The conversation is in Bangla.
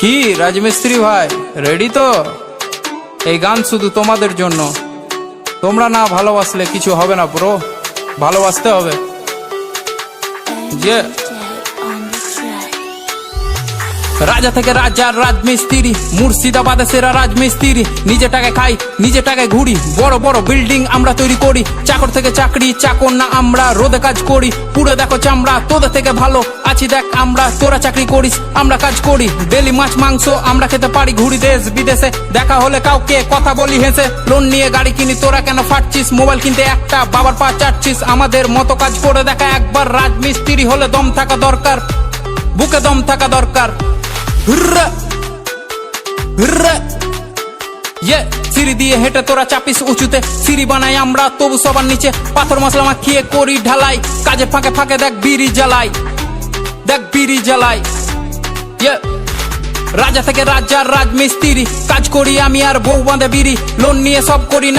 কি রাজমিস্ত্রি ভাই, রেডি তো? এই গান শুধু তোমাদের জন্য। তোমরা না ভালোবাসলে কিছু হবে না ব্রো, ভালোবাসতে হবে। যে রাজা থেকে রাজা, রাজমিস্ত্রি, মুর্শিদাবাদে সেরা রাজমিস্ত্রি। নিজে টাকায় খাই, নিজে টাকায় ঘুরি, বড় বড় বিল্ডিং আমরা তৈরি করি। চাকর থেকে চাকরি, চাকর না আমরা, রোদে কাজ করি, পুরো দেখো চামড়া। তোদের থেকে ভালো আছি দেখ আমরা, তোরা চাকরি করিস আমরা কাজ করি। ডেলি মাছ মাংস আমরা খেতে পারি, ঘুরি দেশ বিদেশে, দেখা হলে কাউকে কথা বলি হেসে। লোন নিয়ে গাড়ি কিনি, তোরা কেন ফাটছিস? মোবাইল কিনতে একটা বাবার পা চাটছিস। আমাদের মতো কাজ করে দেখা একবার, রাজমিস্ত্রি হলে দম থাকা দরকার, বুকে দম থাকা দরকার। সিঁড়ি দিয়ে হেঁটে তোরা চাপিস উঁচুতে, সিঁড়ি বানাই আমরা তবু সবার নিচে। পাথর মশলা মাখিয়ে করি ঢালাই, কাজে ফাঁকে ফাঁকে দেখ বিড়ি জ্বালাই, দেখ বিড়ি জ্বালাই। রাজা থেকে রাজা, রাজমিস্ত্রি, কাজ করি আমি আর বউ বাঁধে বিড়ি। লোন নিয়ে সব করি না।